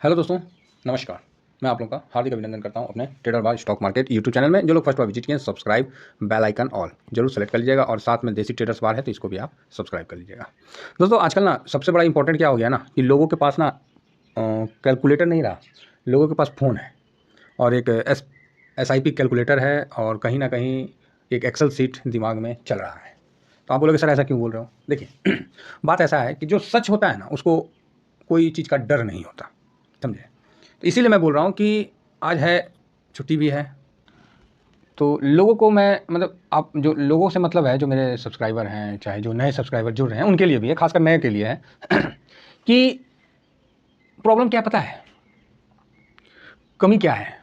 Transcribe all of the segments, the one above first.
Hello दोस्तों, नमस्कार। मैं आप लोगों का हार्दिक अभिनंदन करता हूं अपने ट्रेडर बाज स्टॉक मार्केट यूट्यूब चैनल में। जो लोग फर्स्ट बार विजिट किए सब्सक्राइब, बेल आइकन ऑल जरूर सेलेक्ट कर लीजिएगा और साथ में देसी ट्रेडर्स बार है तो इसको भी आप सब्सक्राइब कर लीजिएगा। दोस्तों आजकल ना सबसे बड़ा इंपॉर्टेंट क्या हो गया ना कि लोगों के पास ना कैलकुलेटर नहीं रहा, लोगों के पास फ़ोन है और एक SIP कैलकुलेटर है और कहीं ना कहीं एक एक्सेल सीट दिमाग में चल रहा है। तो आप बोलोगे सर ऐसा क्यों बोल रहे हो? देखिए बात ऐसा है कि जो सच होता है ना उसको कोई चीज़ का डर नहीं होता, समझे? तो इसीलिए मैं बोल रहा हूँ कि आज है, छुट्टी भी है, तो लोगों को मैं मतलब आप जो लोगों से मतलब है जो मेरे सब्सक्राइबर हैं, चाहे जो नए सब्सक्राइबर जुड़ रहे हैं उनके लिए भी है, खासकर नए के लिए है कि प्रॉब्लम क्या पता है, कमी क्या है?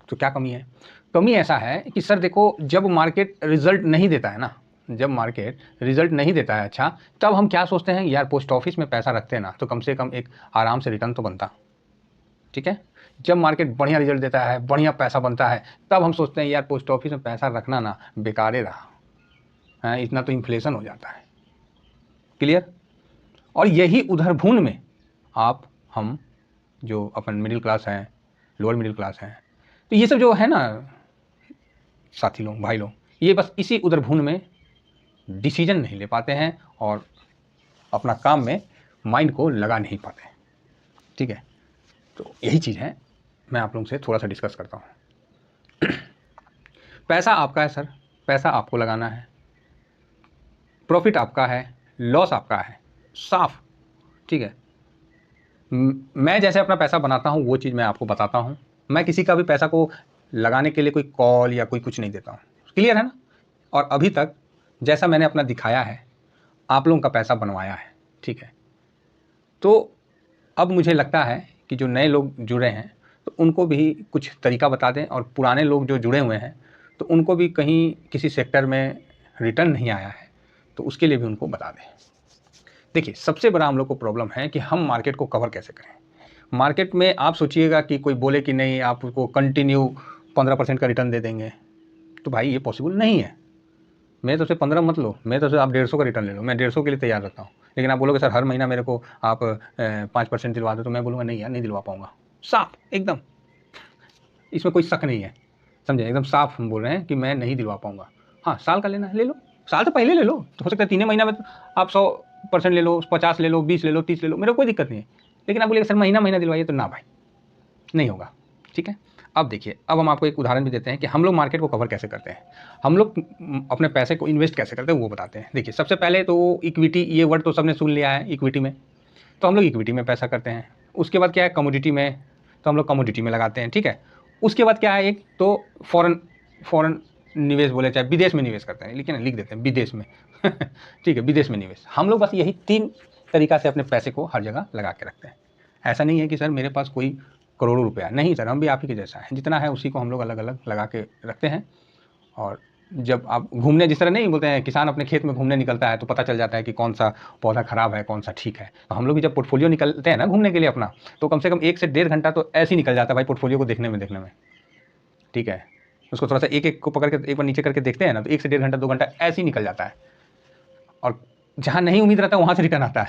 तो क्या कमी है? कमी ऐसा है कि सर देखो, जब मार्केट रिजल्ट नहीं देता है ना, जब मार्केट रिजल्ट नहीं देता है अच्छा, तब हम क्या सोचते हैं, यार पोस्ट ऑफिस में पैसा रखते हैं ना तो कम से कम एक आराम से रिटर्न तो बनता। ठीक है? जब मार्केट बढ़िया रिजल्ट देता है, बढ़िया पैसा बनता है, तब हम सोचते हैं यार पोस्ट ऑफिस में पैसा रखना ना बेकार ही रहा है, इतना तो इन्फ्लेशन हो जाता है। क्लियर? और यही उधर में आप हम जो अपन मिडिल क्लास हैं, लोअर मिडिल क्लास हैं, तो ये सब जो है ना साथी लोग, भाई लोग, ये बस इसी उधर में डिसीजन नहीं ले पाते हैं और अपना काम में माइंड को लगा नहीं पाते हैं। ठीक है? तो यही चीज़ है, मैं आप लोगों से थोड़ा सा डिस्कस करता हूँ। पैसा आपका है सर, पैसा आपको लगाना है, प्रॉफिट आपका है, लॉस आपका है, साफ। ठीक है? मैं जैसे अपना पैसा बनाता हूँ वो चीज़ मैं आपको बताता हूँ। मैं किसी का भी पैसा को लगाने के लिए कोई कॉल या कोई कुछ नहीं देता हूँ। क्लियर है ना? और अभी तक जैसा मैंने अपना दिखाया है, आप लोगों का पैसा बनवाया है। ठीक है? तो अब मुझे लगता है कि जो नए लोग जुड़े हैं तो उनको भी कुछ तरीका बता दें, और पुराने लोग जो जुड़े हुए हैं तो उनको भी कहीं किसी सेक्टर में रिटर्न नहीं आया है तो उसके लिए भी उनको बता दें। देखिए, सबसे बड़ा हम लोग को प्रॉब्लम है कि हम मार्केट को कवर कैसे करें। मार्केट में आप सोचिएगा कि कोई बोले कि नहीं आपको कंटिन्यू 15% का रिटर्न दे देंगे, तो भाई ये पॉसिबल नहीं है। मैं तो सिर्फ 15 मत लो, मैं तो सिर्फ आप 150 का रिटर्न ले लो, मैं 150 के लिए तैयार रहता हूँ। लेकिन आप बोलोगे सर हर महीना मेरे को आप 5% दिलवा दो, तो मैं बोलूँगा नहीं यार, नहीं दिलवा पाऊँगा। साफ एकदम, इसमें कोई शक नहीं है, समझे? एकदम साफ हम बोल रहे हैं कि मैं नहीं दिलवा पाऊँगा। हाँ, साल का लेना है ले लो, साल से पहले ले लो, तो हो सकता है 3 महीना में आप 100% ले लो, 50 ले लो, 20 ले लो, 30 ले लो, मेरे को कोई दिक्कत नहीं है। लेकिन आप बोलिएगा सर महीना दिलवाइए, तो ना भाई, नहीं होगा। ठीक है? अब देखिए, अब हम आपको एक उदाहरण भी देते हैं कि हम लोग मार्केट को कवर कैसे करते हैं, हम लोग अपने पैसे को इन्वेस्ट कैसे करते हैं वो बताते हैं। देखिए, सबसे पहले तो इक्विटी, ये वर्ड तो सबने सुन लिया है, इक्विटी में तो हम लोग इक्विटी में पैसा करते हैं। उसके बाद क्या है, कमोडिटी में, तो हम लोग कमोडिटी में लगाते हैं। ठीक है? उसके बाद क्या है, एक तो फॉरेन फॉरेन निवेश बोले, चाहे विदेश में निवेश करते हैं, लेकिन लिख देते हैं विदेश में। ठीक है, विदेश में निवेश। हम लोग बस यही 3 तरीका से अपने पैसे को हर जगह लगा के रखते हैं। ऐसा नहीं है कि सर मेरे पास कोई करोड़ों रुपया, नहीं सर, हम भी आप ही के जैसा है, जितना है उसी को हम लोग अलग अलग लगा के रखते हैं। और जब आप घूमने, जिस तरह नहीं बोलते हैं किसान अपने खेत में घूमने निकलता है तो पता चल जाता है कि कौन सा पौधा खराब है, कौन सा ठीक है, तो हम लोग भी जब पोर्टफोलियो निकलते हैं ना घूमने के लिए अपना, तो कम से कम 1 से 1.5 घंटा तो ऐसे ही निकल जाता है भाई पोर्टफोलियो को देखने में। ठीक है? उसको थोड़ा सा एक एक को पकड़ के एक बार नीचे करके देखते हैं ना, तो 1 से 1.5 घंटा 2 घंटा ऐसे ही निकल जाता है। और जहाँ नहीं उम्मीद रहता है वहाँ से रिटर्न आता है।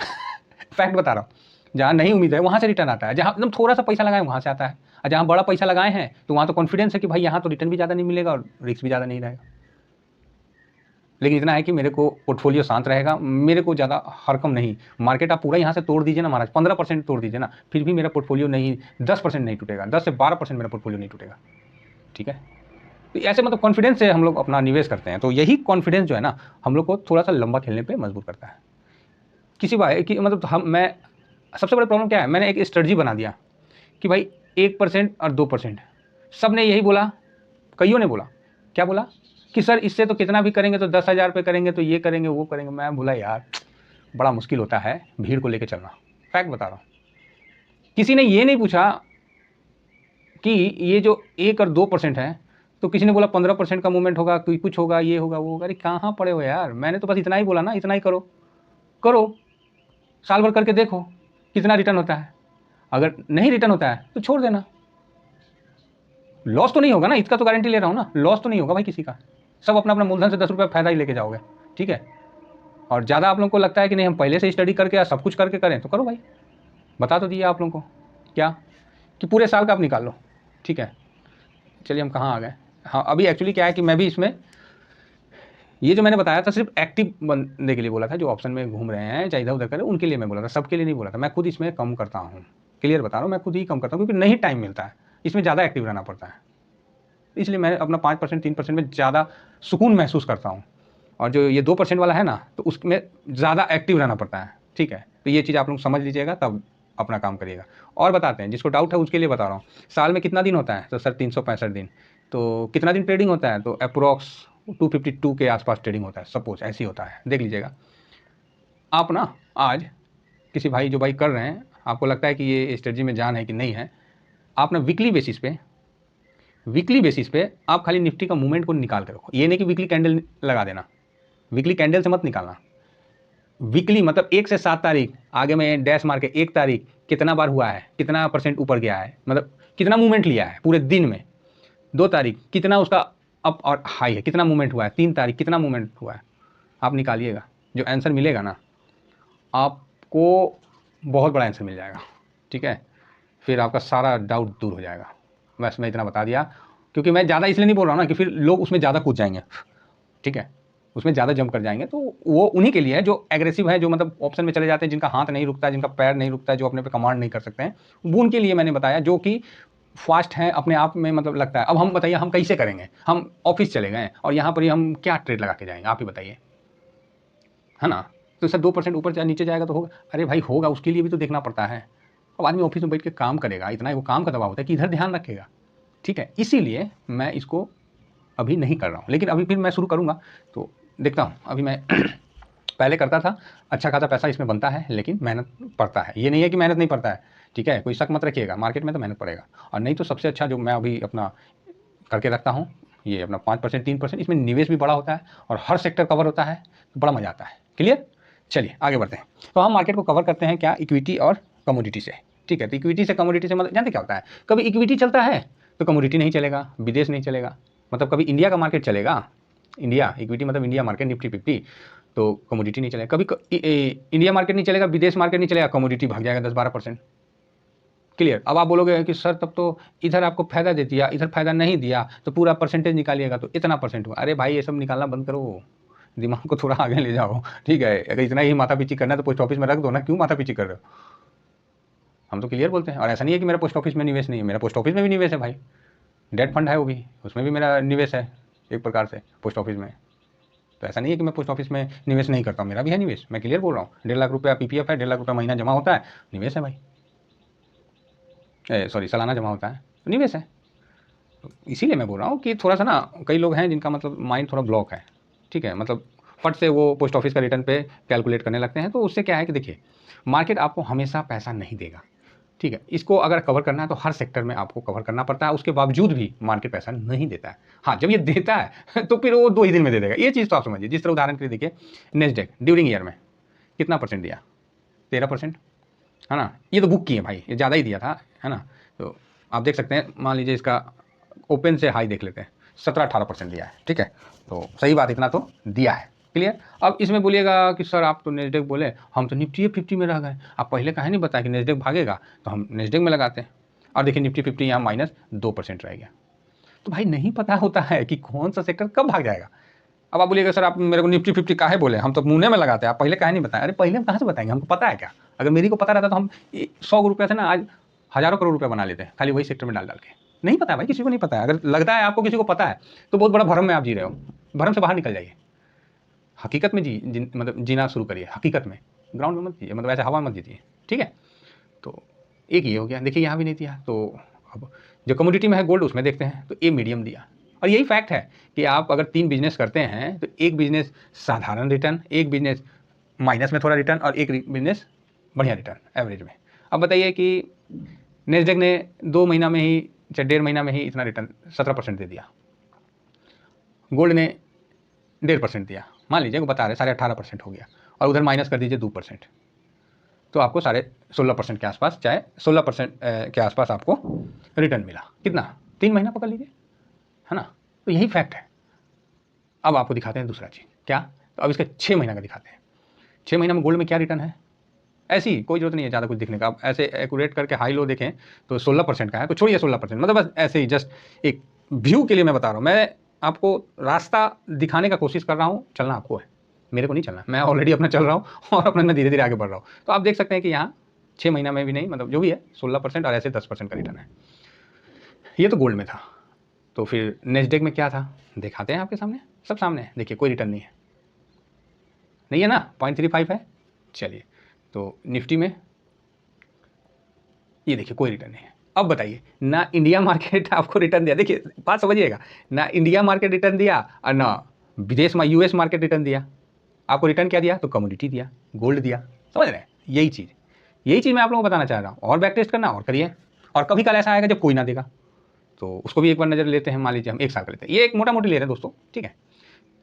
फैक्ट बता रहा हूँ, जहाँ नहीं उम्मीद है वहाँ से रिटर्न आता है, जहाँ एकदम थोड़ा सा पैसा लगाए वहाँ से आता है, और जहाँ बड़ा पैसा लगाए हैं तो वहाँ तो कॉन्फिडेंस है कि भाई यहाँ तो रिटर्न भी ज़्यादा नहीं मिलेगा और रिस्क भी ज़्यादा नहीं रहेगा। लेकिन इतना है कि मेरे को पोर्टफोलियो शांत रहेगा, मेरे को ज़्यादा हरकम नहीं। मार्केट आप पूरा यहाँ से तोड़ दीजिए ना महाराज, 15% तोड़ दीजिए ना, फिर भी मेरा पोर्टफोलियो नहीं 10% नहीं टूटेगा, 10 से 12% मेरा पोर्टफोलियो नहीं टूटेगा। ठीक है? तो ऐसे मतलब कॉन्फिडेंस से हम लोग अपना निवेश करते हैं, तो यही कॉन्फिडेंस जो है ना हम लोग को थोड़ा सा लंबा खेलने पर मजबूर करता है। किसी भाई कि मतलब मैं सबसे बड़ा प्रॉब्लम क्या है, मैंने एक स्ट्रेटजी बना दिया कि भाई 1% और 2%। सब ने यही बोला, कईयों ने बोला, क्या बोला कि सर इससे तो कितना भी करेंगे तो 10,000 पे करेंगे, तो ये करेंगे वो करेंगे। मैं बोला यार बड़ा मुश्किल होता है भीड़ को लेकर चलना। फैक्ट बता रहा हूँ, किसी ने ये नहीं पूछा कि ये जो 1 और 2% है, तो किसी ने बोला 15% का मूवमेंट होगा, कोई कुछ होगा, ये होगा वो होगा। अरे कहाँ पड़े हो यार, मैंने तो बस इतना ही बोला ना, इतना ही करो करो, साल भर करके देखो कितना रिटर्न होता है। अगर नहीं रिटर्न होता है तो छोड़ देना, लॉस तो नहीं होगा ना, इसका तो गारंटी ले रहा हूँ ना, लॉस तो नहीं होगा भाई किसी का। सब अपना अपना मूलधन से 10 रुपये फायदा ही लेके जाओगे। ठीक है? और ज़्यादा आप लोगों को लगता है कि नहीं हम पहले से स्टडी करके या सब कुछ करके करें, तो करो भाई, बता तो दिया आप लोगों को। क्या कि पूरे साल का आप निकाल लो, ठीक है। चलिए हम कहाँ आ गए, हाँ अभी एक्चुअली क्या है कि मैं भी इसमें ये जो मैंने बताया था सिर्फ एक्टिव बनने के लिए बोला था, जो ऑप्शन में घूम रहे हैं चाहे इधर उधर करें उनके लिए मैं बोला था, सबके लिए नहीं बोला था। मैं खुद इसमें कम करता हूँ, क्लियर बता रहा हूँ, मैं खुद ही कम करता हूँ क्योंकि नहीं टाइम मिलता है, इसमें ज़्यादा एक्टिव रहना पड़ता है, इसलिए मैं अपना 5% 3% में ज़्यादा सुकून महसूस करता हूँ। और जो ये 2% वाला है ना, तो उसमें ज़्यादा एक्टिव रहना पड़ता है, ठीक है। तो ये चीज़ आप लोग समझ लीजिएगा तब अपना काम करिएगा। और बताते हैं, जिसको डाउट है उसके लिए बता रहा हूँ। साल में कितना दिन होता है, तो सर 365 दिन। तो कितना दिन ट्रेडिंग होता है, तो अप्रोक्स 252 के आसपास ट्रेडिंग होता है, सपोज ऐसे ही होता है, देख लीजिएगा आप ना। आज किसी भाई जो भाई कर रहे हैं, आपको लगता है कि ये स्ट्रेटजी में जान है कि नहीं है, आप ना वीकली बेसिस पे आप खाली निफ्टी का मूवमेंट को निकाल के रखो। ये नहीं कि वीकली कैंडल लगा देना, वीकली कैंडल से मत निकालना। वीकली मतलब 1 से 7 तारीख आगे में डैश मार के 1 तारीख कितना बार हुआ है, कितना परसेंट ऊपर गया है, मतलब कितना मूवमेंट लिया है पूरे दिन में। 2 तारीख कितना उसका अप और हाई है, कितना मूवमेंट हुआ है। 3 तारीख कितना मूवमेंट हुआ है, आप निकालिएगा। जो आंसर मिलेगा ना आपको, बहुत बड़ा आंसर मिल जाएगा, ठीक है। फिर आपका सारा डाउट दूर हो जाएगा। बस मैं इतना बता दिया, क्योंकि मैं ज़्यादा इसलिए नहीं बोल रहा हूँ ना कि फिर लोग उसमें ज़्यादा कूद जाएंगे, ठीक है, उसमें ज़्यादा जंप कर जाएंगे। तो वो उन्हीं के लिए है जो एग्रेसिव है, जो मतलब ऑप्शन में चले जाते हैं, जिनका हाथ नहीं रुकता है, जिनका पैर नहीं रुकता है, जो अपने पे कमांड नहीं कर सकते हैं, वो उनके लिए मैंने बताया। जो कि फास्ट हैं अपने आप में, मतलब लगता है। अब हम बताइए हम कैसे करेंगे, हम ऑफिस चले गए और यहाँ पर ही हम क्या ट्रेड लगा के जाएंगे, आप ही बताइए, है ना। तो सर 2% ऊपर या नीचे जाएगा तो होगा, अरे भाई होगा, उसके लिए भी तो देखना पड़ता है। अब आदमी ऑफिस में बैठ के काम करेगा, इतना ही वो काम का दबाव होता है कि इधर ध्यान रखेगा, ठीक है। इसीलिए मैं इसको अभी नहीं कर रहा हूँ, लेकिन अभी फिर मैं शुरू करूँगा तो देखता हूँ। अभी मैं पहले करता था, अच्छा खासा पैसा इसमें बनता है, लेकिन मेहनत पड़ता है। ये नहीं है कि मेहनत नहीं पड़ता है, ठीक है, कोई शक मत रखिएगा, मार्केट में तो मेहनत पड़ेगा। और नहीं तो सबसे अच्छा जो मैं अभी अपना करके रखता हूँ, ये अपना 5% 3%, इसमें निवेश भी बड़ा होता है और हर सेक्टर कवर होता है, तो बड़ा मज़ा आता है। क्लियर, चलिए आगे बढ़ते हैं। तो हम मार्केट को कवर करते हैं क्या, इक्विटी और कमोडिटी से, ठीक है। तो इक्विटी से कमोडिटी से मतलब जानते क्या होता है, कभी इक्विटी चलता है तो कमोडिटी नहीं चलेगा, विदेश नहीं चलेगा। मतलब कभी इंडिया का मार्केट चलेगा, इंडिया इक्विटी मतलब इंडिया मार्केट निफ्टी 50, तो कमोडिटी नहीं चलेगा। कभी इंडिया मार्केट नहीं चलेगा, विदेश मार्केट नहीं चलेगा, कमोडिटी भाग जाएगा 10-12%। क्लियर। अब आप बोलोगे कि सर तब तो इधर आपको फायदा दे दिया, इधर फायदा नहीं दिया, तो पूरा परसेंटेज निकालिएगा तो इतना परसेंट हुआ। अरे भाई ये सब निकालना बंद करो, दिमाग को थोड़ा आगे ले जाओ, ठीक है। अगर इतना ही माथा पीछी करना है तो पोस्ट ऑफिस में रख दो ना, क्यों माथा पीछी कर रहे हो। हम तो क्लियर बोलते हैं। और ऐसा नहीं है कि मेरा पोस्ट ऑफिस में निवेश नहीं है, मेरा पोस्ट ऑफिस में भी निवेश है भाई, डेट फंड है वो भी, उसमें भी मेरा निवेश है एक प्रकार से पोस्ट ऑफिस में। तो ऐसा नहीं है कि मैं पोस्ट ऑफिस में निवेश नहीं करता हूँ, मेरा भी है निवेश, मैं क्लियर बोल रहा हूँ। 1.5 लाख रुपया पीपीएफ है, 1.5 लाख रुपया महीना जमा होता है, निवेश है भाई। सॉरी सालाना जमा होता है, तो निवेश है। तो इसीलिए मैं बोल रहा हूँ कि थोड़ा सा ना, कई लोग हैं जिनका मतलब माइंड थोड़ा ब्लॉक है, ठीक है, मतलब फट से वो पोस्ट ऑफिस का रिटर्न पे कैलकुलेट करने लगते हैं। तो उससे क्या है कि देखिए, मार्केट आपको हमेशा पैसा नहीं देगा, ठीक है। इसको अगर कवर करना है तो हर सेक्टर में आपको कवर करना पड़ता है, उसके बावजूद भी मार्केट पैसा नहीं देता है। हाँ जब ये देता है तो फिर वो 2 ही दिन में दे देगा, ये चीज़ तो आप समझिए। जिस तरह उदाहरण के लिए देखिए, नेस्डेक ड्यूरिंग ईयर में कितना परसेंट दिया, 13%, है ना। ये तो बुक किए भाई, ये ज़्यादा ही दिया था, है ना। तो आप देख सकते हैं, मान लीजिए इसका ओपन से हाई देख लेते हैं, 17-18% दिया है, ठीक है। तो सही बात, इतना तो दिया है, क्लियर। अब इसमें बोलिएगा कि सर आप तो नेस्डेक बोले, हम तो निफ्टी 50 में रह गए, आप पहले कहे नहीं बताया कि नेस्डेक भागेगा, तो हम नेस्डेक में लगाते हैं। और देखिए निफ्टी 50 यहाँ -2% रह गया। तो भाई नहीं पता होता है कि कौन सा सेक्टर कब भाग जाएगा। अब आप बोलिएगा सर आप मेरे को निफ्टी 50 काहे बोले, हम तो मुँह में लगाते हैं, आप पहले काहे नहीं बताया। अरे पहले हम कहाँ से बताएंगे, हमको पता है क्या। अगर मेरी को पता रहता तो हम 100 रुपये से ना आज हज़ारों करोड़ रुपये बना लेते हैं, खाली वही सेक्टर में डाल डाल के। नहीं पता है भाई, किसी को नहीं पता है। अगर लगता है आपको किसी को पता है तो बहुत बड़ा भ्रम में आप जी रहे हो, भ्रम से बाहर निकल जाइए, हकीकत में मतलब जीना शुरू करिए, हकीकत में, ग्राउंड में मत जीजिए, मतलब ऐसे हवा मत जीजिए, ठीक है। तो एक ये हो गया, देखिए यहाँ भी नहीं दिया। तो अब जो कमोडिटी में है गोल्ड, उसमें देखते हैं तो ए मीडियम दिया। और यही फैक्ट है कि आप अगर 3 बिजनेस करते हैं तो एक बिजनेस साधारण रिटर्न, एक बिजनेस माइनस में थोड़ा रिटर्न, और एक बिजनेस बढ़िया रिटर्न एवरेज में। अब बताइए कि नेस्डेक ने 2 महीना में ही, चाहे 1.5 महीना में ही इतना रिटर्न 17% दे दिया, गोल्ड ने 1.5% दिया, मान लीजिए बता रहे 18.5% हो गया, और उधर माइनस कर दीजिए 2%, तो आपको 16.5% के आसपास, चाहे 16% के आसपास आपको रिटर्न मिला। कितना, 3 महीना पकड़ लीजिए, है ना। तो यही फैक्ट है। अब आपको दिखाते हैं दूसरा चीज़ क्या, तो अब इसका 6 महीना का दिखाते हैं। 6 महीना में गोल्ड में क्या रिटर्न है, ऐसी कोई जरूरत नहीं है ज़्यादा कुछ दिखने का। आप ऐसे एक्यूरेट करके हाई लो देखें तो 16% का है, तो छोड़िए 16%, मतलब बस ऐसे ही जस्ट एक व्यू के लिए मैं बता रहा हूँ। मैं आपको रास्ता दिखाने का कोशिश कर रहा हूँ, चलना आपको है, मेरे को नहीं चलना। मैं ऑलरेडी अपना चल रहा हूँ और अपना मैं धीरे धीरे आगे बढ़ रहा हूँ। तो आप देख सकते हैं कि यहाँ 6 महीना में भी नहीं, मतलब जो भी है 16% और ऐसे 10% का रिटर्न है। ये तो गोल्ड में था। तो फिर नेस्डेक में क्या था दिखाते हैं आपके सामने, सब सामने है। देखिए कोई रिटर्न नहीं है, नहीं है ना, 0.35 है। चलिए तो निफ्टी में ये देखिए कोई रिटर्न नहीं है। अब बताइए, ना इंडिया मार्केट आपको रिटर्न दिया, देखिए बात समझिएगा, ना इंडिया मार्केट रिटर्न दिया और ना विदेश में यूएस मार्केट रिटर्न दिया। आपको रिटर्न क्या दिया, तो कमोडिटी दिया, गोल्ड दिया। समझ रहे हैं, यही चीज़ मैं आप लोगों को बताना चाह रहा हूँ। और बैक टेस्ट करना और करिए, और कभी कल ऐसा आएगा जब कोई ना देगा, तो उसको भी एक बार नज़र लेते हैं। मान लीजिए हम 1 साल का लेते हैं, ये एक मोटा मोटी ले रहे हैं दोस्तों, ठीक है।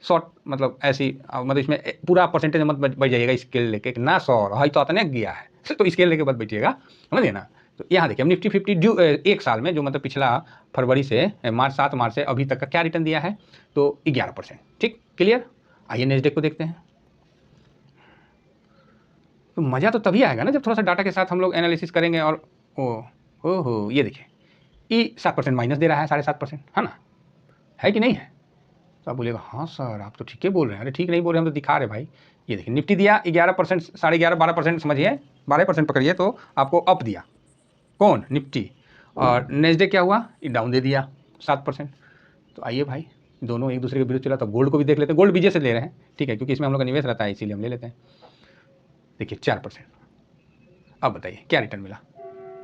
शॉर्ट मतलब ऐसी मतलब इसमें पूरा परसेंटेज मत बच जाइएगा, स्केल लेके ना 100 हाई तो आता गया है तो स्केल लेके मत बैठिएगा, समझिए ना। तो यहाँ देखिए हम निफ्टी 50 ड्यू 1 साल में, जो मतलब पिछला फरवरी से 7 मार्च से अभी तक का क्या रिटर्न दिया है, तो 11%। ठीक, क्लियर। आइए नेस्डेक को देखते हैं। तो मज़ा तो तभी आएगा ना जब थोड़ा सा डाटा के साथ हम लोग एनालिसिस करेंगे। और ओहो ये देखिए ई 7% माइनस दे रहा है, 7.5%, है ना, है कि नहीं है। तो आप बोलिएगा हाँ सर आप तो ठीक ही बोल रहे हैं। अरे ठीक नहीं बोल रहे, हम तो दिखा रहे भाई। ये देखिए निफ्टी दिया 11%, 11.5 12% समझिए, 12% पकड़िए तो आपको अप दिया कौन, निफ्टी। और नेस्डेक क्या हुआ, डाउन दे दिया 7%। तो आइए भाई दोनों एक दूसरे के विरुद्ध चला। तो गोल्ड को भी देख लेते हैं, गोल्ड बीजे से ले रहे हैं, ठीक है, क्योंकि इसमें हम लोग का निवेश रहता है, इसीलिए हम ले लेते हैं। देखिए 4%। अब बताइए क्या रिटर्न मिला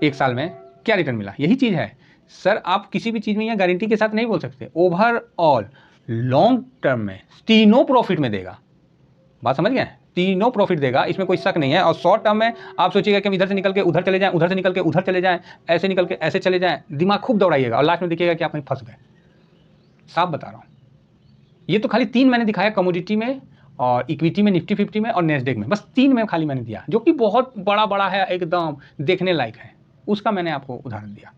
1 साल में, क्या रिटर्न मिला। यही चीज़ है सर, आप किसी भी चीज़ में यहाँ गारंटी के साथ नहीं बोल सकते। ओवरऑल लॉन्ग टर्म में तीनों प्रॉफिट में देगा, बात समझ गए, तीनों प्रॉफिट देगा, इसमें कोई शक नहीं है। और शॉर्ट टर्म में आप सोचिएगा कि हम इधर से निकल के उधर चले जाएं, उधर से निकल के उधर चले जाएं, ऐसे निकल के ऐसे चले जाएं, दिमाग खूब दौड़ाइएगा और लास्ट में देखिएगा कि आप कहीं फंस गए। साफ बता रहा हूँ। ये तो खाली 3 मैंने दिखाया, कमोडिटी में और इक्विटी में, निफ्टी 50 में और नेस्डेक में, बस 3 में खाली मैंने दिया, जो कि बहुत बड़ा बड़ा है, एकदम देखने लायक है, उसका मैंने आपको उदाहरण दिया।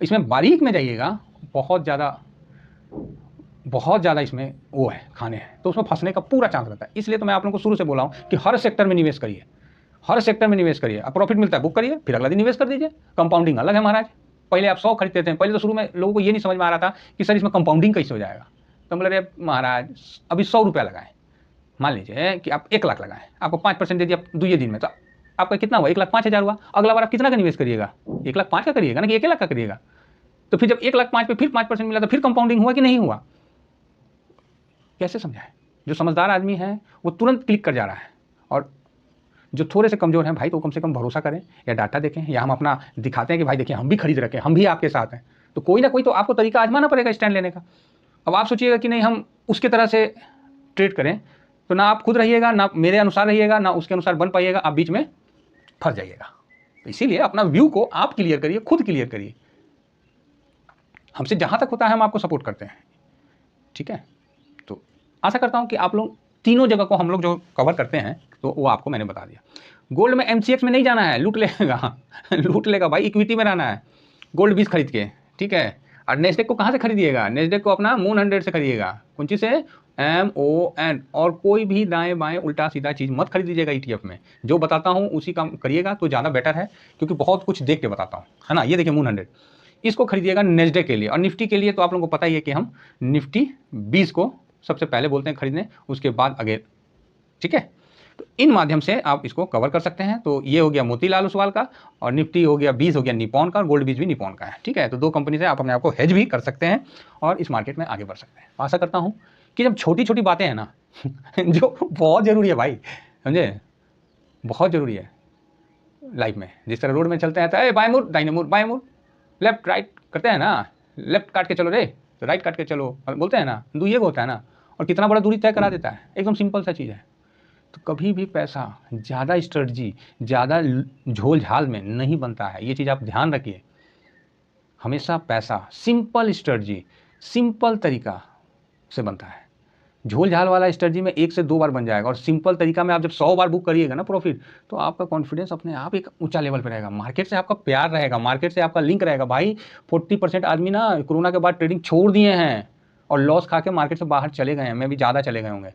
इसमें बारीक में जाइएगा, बहुत ज़्यादा इसमें वो है, खाने हैं, तो उसमें फंसने का पूरा चांस रहता है। इसलिए तो मैं आप लोगों को शुरू से बोला हूँ कि हर सेक्टर में निवेश करिए, हर सेक्टर में निवेश करिए। अब प्रॉफिट मिलता है बुक करिए, फिर अगला दिन निवेश कर दीजिए। कंपाउंडिंग अलग है महाराज। पहले आप 100 खरीदते थे, पहले तो शुरू में लोगों को ये नहीं समझ में आ रहा था कि सर इसमें कंपाउंडिंग कैसे हो जाएगा। तो बोले अरे महाराज अभी 100 रुपया लगाएं, मान लीजिए कि आप 1 लाख लगाएं, आपको 5% दे दिया 2 दिन में, तो आपका कितना हुआ, 1,05,000 हुआ। अगला बार आप कितना का निवेश करिएगा, 1,05,000 का करिएगा ना कि 1 लाख का करिएगा। तो फिर जब 1,05,000 पे फिर 5% मिला तो फिर कंपाउंडिंग हुआ कि नहीं हुआ। कैसे समझाएं। जो समझदार आदमी है वो तुरंत क्लिक कर जा रहा है, और जो थोड़े से कमज़ोर हैं भाई तो कम से कम भरोसा करें या डाटा देखें, या हम अपना दिखाते हैं कि भाई देखिए हम भी खरीद रखे हैं, हम भी आपके साथ हैं। तो कोई ना कोई तो आपको तरीका आजमाना पड़ेगा स्टैंड लेने का। अब आप सोचिएगा कि नहीं हम उसके तरह से ट्रेड करें, तो ना आप खुद रहिएगा, ना मेरे अनुसार रहिएगा, ना उसके अनुसार बन पाइएगा, आप बीच में फंस जाइएगा। तो इसीलिए अपना व्यू को आप क्लियर करिए, खुद क्लियर करिए। हमसे जहाँ तक होता है हम आपको सपोर्ट करते हैं, ठीक है। तो आशा करता हूँ कि आप लोग तीनों जगह को हम लोग जो कवर करते हैं तो वो आपको मैंने बता दिया। गोल्ड में MCX में नहीं जाना है, लूट लेगा लूट लेगा भाई, इक्विटी में रहना है, गोल्ड 20 खरीद के, ठीक है। और नेस्डेक को कहाँ से खरीदिएगा, नेस्डेक को अपना मून 100 से खरीदिएगा, कौन चीज़ से, MON। और कोई भी दाएं बाएं उल्टा सीधा चीज़ मत खरीद लीजिएगा ETF में, जो बताता हूँ उसी काम करिएगा तो ज़्यादा बेटर है, क्योंकि बहुत कुछ देख के बताता हूँ, है ना। ये देखिए मून 100, इसको खरीदिएगा नेस्डेक के लिए। और निफ्टी के लिए तो आप लोगों को पता ही है कि हम निफ्टी 20 को सबसे पहले बोलते हैं खरीदने, उसके बाद आगे, ठीक है। तो इन माध्यम से आप इसको कवर कर सकते हैं। तो ये हो गया मोतीलाल ओसवाल का, और निफ्टी हो गया 20 हो गया निपॉन का, और गोल्ड 20 भी निपॉन का है, ठीक है। तो 2 कंपनी से आप अपने आप को हेज भी कर सकते हैं और इस मार्केट में आगे बढ़ सकते हैं। आशा करता हूँ कि जब छोटी छोटी बातें हैं ना जो बहुत ज़रूरी है भाई, समझे, बहुत ज़रूरी है लाइफ में। जिस तरह रोड में चलते हैं तो बाएं मुड़ दाहिने मुड़, बाएं मुड़, लेफ्ट राइट करते हैं ना, लेफ्ट काट के चलो रे तो राइट काट के चलो, बोलते हैं ना, ये होता है ना, और कितना बड़ा दूरी तय करा देता है। एकदम सिंपल सा चीज़ है। तो कभी भी पैसा ज़्यादा स्ट्रेटजी, ज़्यादा झोल झाल में नहीं बनता है, ये चीज़ आप ध्यान रखिए। हमेशा पैसा सिंपल स्ट्रेटजी, सिंपल तरीका से बनता है। झोल झाल वाला स्ट्रेटजी में 1 से 2 बार बन जाएगा, और सिंपल तरीका में आप जब 100 बार बुक करिएगा ना प्रॉफिट, तो आपका कॉन्फिडेंस अपने आप एक ऊंचा लेवल पर रहेगा, मार्केट से आपका प्यार रहेगा, मार्केट से आपका लिंक रहेगा। भाई 40% आदमी ना कोरोना के बाद ट्रेडिंग छोड़ दिए हैं और लॉस खा के मार्केट से बाहर चले गए हैं, मैं भी ज़्यादा चले गए होंगे।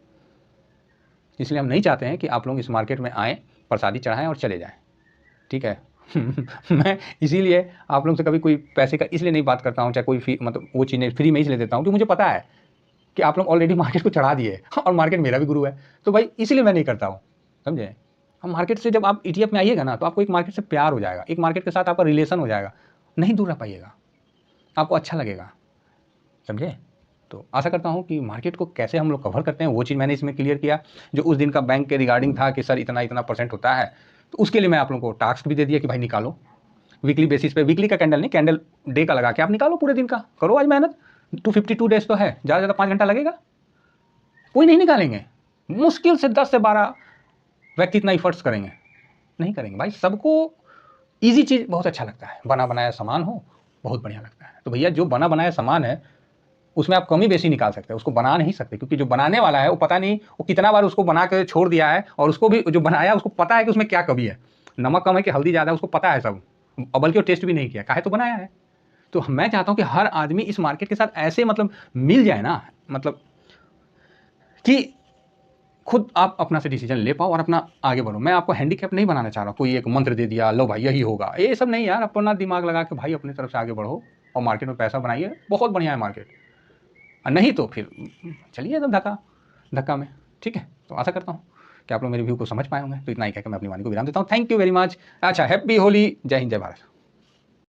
इसलिए हम नहीं चाहते हैं कि आप लोग इस मार्केट में आएँ, प्रसादी चढ़ाएँ और चले जाएँ। ठीक है। मैं इसीलिए आप लोग से कभी कोई पैसे का इसलिए नहीं बात करता हूँ, चाहे कोई फी मतलब वो चीज़ें फ्री में इसलिए देता हूँ कि मुझे पता है कि आप लोग ऑलरेडी मार्केट को चढ़ा दिए और मार्केट मेरा भी गुरु है, तो भाई इसलिए मैं नहीं करता हूँ, समझे। हम मार्केट से जब आप ईटीएफ में आइएगा ना, तो आपको एक मार्केट से प्यार हो जाएगा, एक मार्केट के साथ आपका रिलेशन हो जाएगा, नहीं दूर रह पाइएगा, आपको अच्छा लगेगा, समझे। तो आशा करता हूँ कि मार्केट को कैसे हम लोग कवर करते हैं वो चीज़ मैंने इसमें क्लियर किया। जो उस दिन का बैंक के रिगार्डिंग था कि सर इतना इतना % होता है, तो उसके लिए मैं आप लोगों को टास्क भी दे दिया कि भाई निकालो वीकली बेसिस पे, वीकली का कैंडल नहीं, कैंडल डे का लगा के आप निकालो, पूरे दिन का करो आज मेहनत। 252 डेज तो है, ज़्यादा ज़्यादा 5 घंटा लगेगा, कोई नहीं निकालेंगे, मुश्किल से 10 से 12 व्यक्ति इतना इफर्ट्स करेंगे, नहीं करेंगे भाई। सबको ईजी चीज़ बहुत अच्छा लगता है, बना बनाया सामान हो बहुत बढ़िया लगता है। तो भैया जो बना बनाया सामान है उसमें आप कमी बेसी निकाल सकते हैं, उसको बना नहीं सकते, क्योंकि जो बनाने वाला है वो पता नहीं वो कितना बार उसको बना के छोड़ दिया है, और उसको भी जो बनाया उसको पता है कि उसमें क्या कमी है, नमक कम है कि हल्दी ज़्यादा है, उसको पता है सब, बल्कि वो टेस्ट भी नहीं किया, काहे तो बनाया है। तो मैं चाहता हूँ कि हर आदमी इस मार्केट के साथ ऐसे मतलब मिल जाए ना, मतलब कि खुद आप अपना से डिसीजन ले पाओ और अपना आगे बढ़ो। मैं आपको हैंडीकैप नहीं बनाना चाह रहा हूँ, कोई एक मंत्र दे दिया लो भाई यही होगा, ये सब नहीं यार। अपना दिमाग लगा के भाई अपनी तरफ से आगे बढ़ो और मार्केट में पैसा बनाइए, बहुत बढ़िया है मार्केट। नहीं तो फिर चलिए एकदम धक्का में, ठीक है। तो आशा करता हूँ कि आप लोग मेरे व्यू को समझ पाए होंगे। तो इतना ही कहकर मैं अपनी वाणी को विराम देता हूँ। Thank you very much. अच्छा, हैप्पी होली, जय हिंद, जय भारत।